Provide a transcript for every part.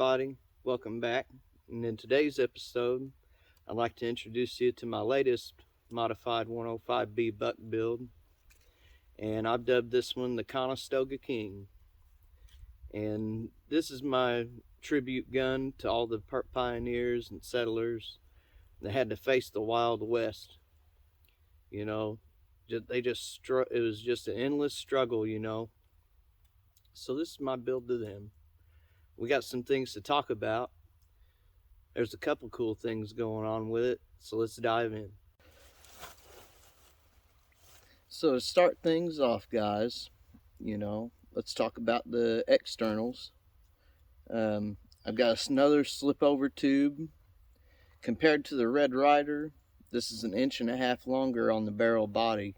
everybody, welcome back. And in today's episode, I'd like to introduce you to my latest modified 105B buck build. And I've dubbed this one the Conestoga King. And this is my tribute gun to all the pioneers and settlers that had to face the Wild West. You know, it was just an endless struggle, So this is my build to them. We got some things to talk about. There's a couple cool things going on with it, so let's dive in. So to start things off, guys, let's talk about the externals. I've got another slip over tube. Compared to the Red Ryder, this is 1.5 inches longer on the barrel body.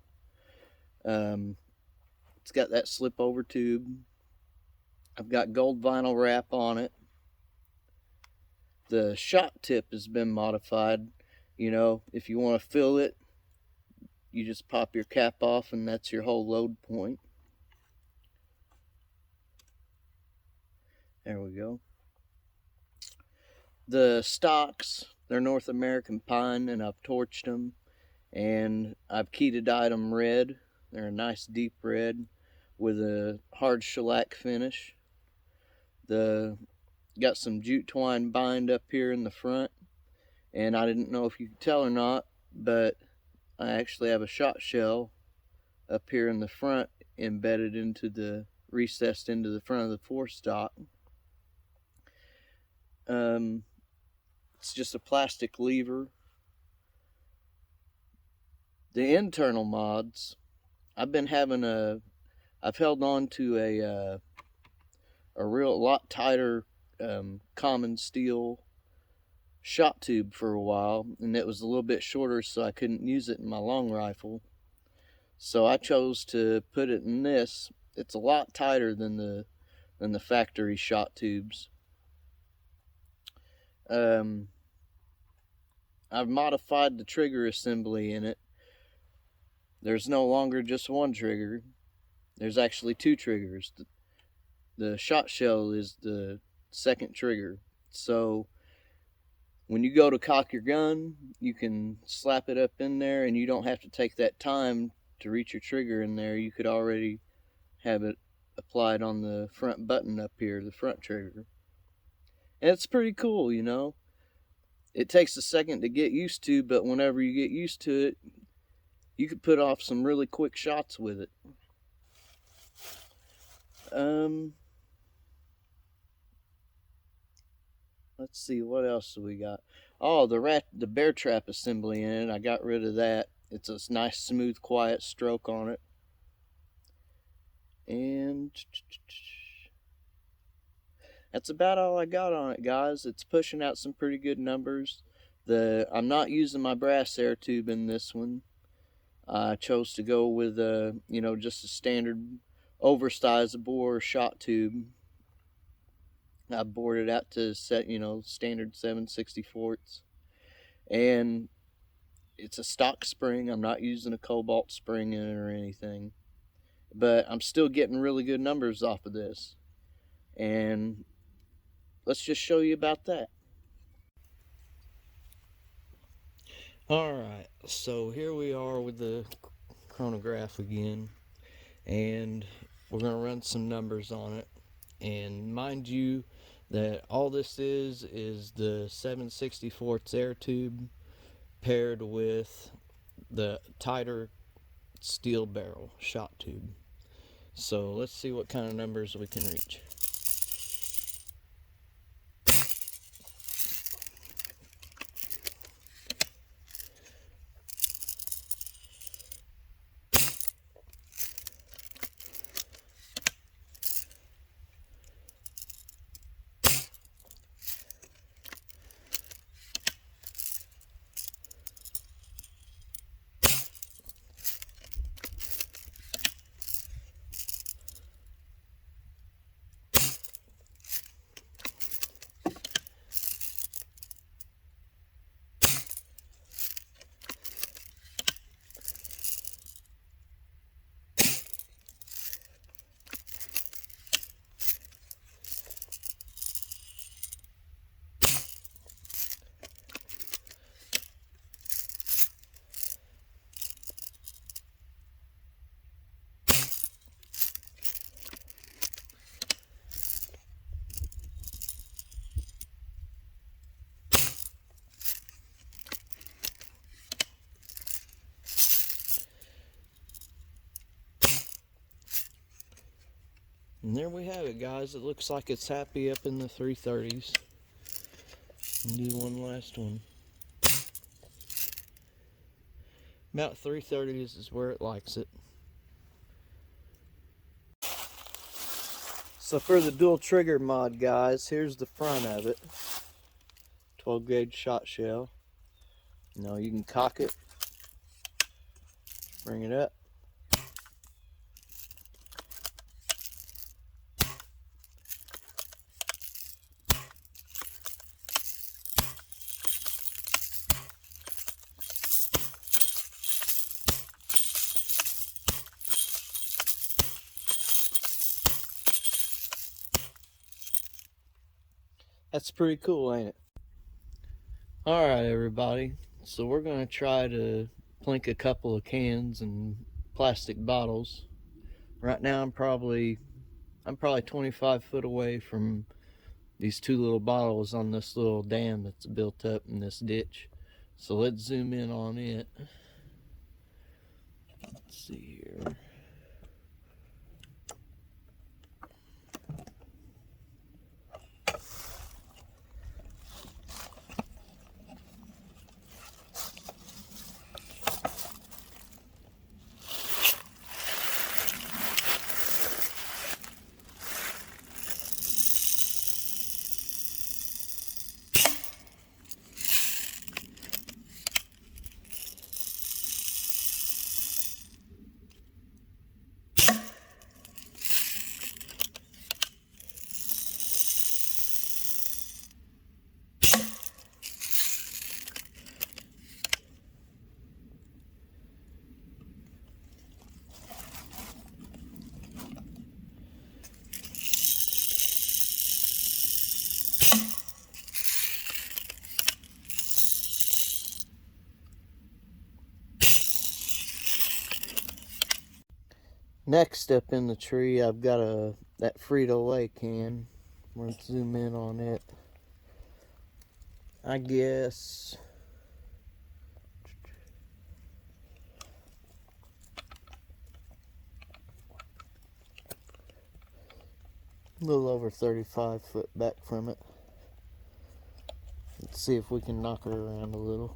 It's got that slip over tube. I've got gold vinyl wrap on it. The shot tip has been modified. If you want to fill it, you just pop your cap off and that's your whole load point. There we go. The stocks, they're North American pine, and I've torched them. And I've keyed dyed them red. They're a nice deep red with a hard shellac finish. Got some jute twine bind up here in the front, and I didn't know if you could tell or not, but I actually have a shot shell up here in the front embedded recessed into the front of the forestock. It's just a plastic lever. The internal mods, I've held on to a lot tighter common steel shot tube for a while, and it was a little bit shorter, so I couldn't use it in my long rifle. So I chose to put it in this. It's a lot tighter than the factory shot tubes. I've modified the trigger assembly in it. There's no longer just one trigger. There's actually two triggers. The shot shell is the second trigger. So when you go to cock your gun, you can slap it up in there and you don't have to take that time to reach your trigger in there. You could already have it applied on the front button up here, the front trigger. And it's pretty cool, It takes a second to get used to, but whenever you get used to it, you could put off some really quick shots with it. Let's see, what else do we got? Oh, the bear trap assembly in it. I got rid of that. It's a nice, smooth, quiet stroke on it. And that's about all I got on it, guys. It's pushing out some pretty good numbers. I'm not using my brass air tube in this one. I chose to go with just a standard oversized bore shot tube. I bored it out to set, standard 7/64. And it's a stock spring. I'm not using a cobalt spring in it or anything. But I'm still getting really good numbers off of this. And let's just show you about that. Alright, so here we are with the chronograph again. And we're going to run some numbers on it. And mind you that all this is the 7/64 air tube paired with the tighter steel barrel shot tube. So let's see what kind of numbers we can reach. And there we have it, guys. It looks like it's happy up in the 330s. And do one last one. About 330s is where it likes it. So for the dual trigger mod, guys, here's the front of it. 12 gauge shot shell. You know, you can cock it, bring it up. That's pretty cool, ain't it? Alright, everybody. So we're going to try to plink a couple of cans and plastic bottles. Right now I'm probably 25 foot away from these two little bottles on this little dam that's built up in this ditch. So let's zoom in on it. Let's see here. Next up in the tree, I've got that Frito-Lay can. Let's zoom in on it. I guess a little over 35 foot back from it. Let's see if we can knock her around a little.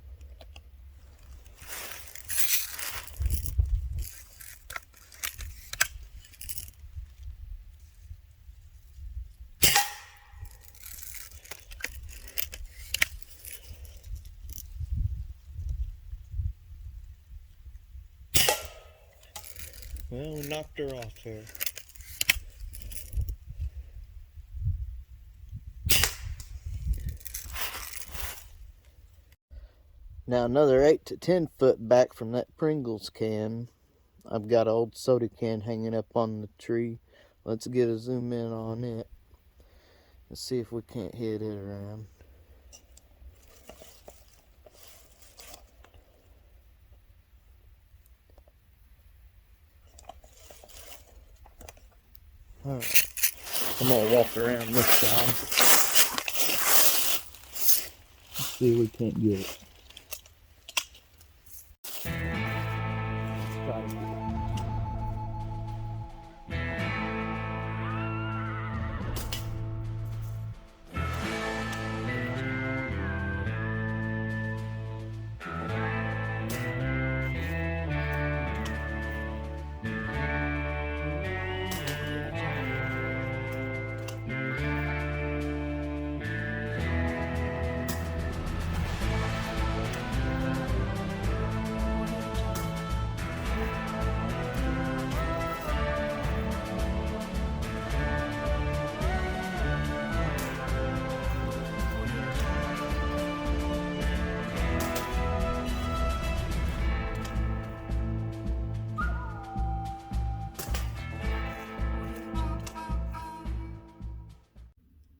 Well, we knocked her off there. Now another 8 to 10 foot back from that Pringles can, I've got an old soda can hanging up on the tree. Let's get a zoom in on it. Let's see if we can't hit it around. Alright, I'm gonna walk around this side. Let's see if we can't get it. Try to get it.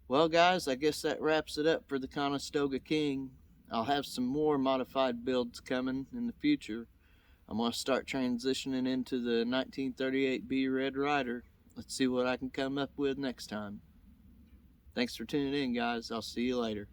Well, guys, I guess that wraps it up for the Conestoga King. I'll have some more modified builds coming in the future. I'm going to start transitioning into the 1938B Red Ryder. Let's see what I can come up with next time. Thanks for tuning in, guys. I'll see you later.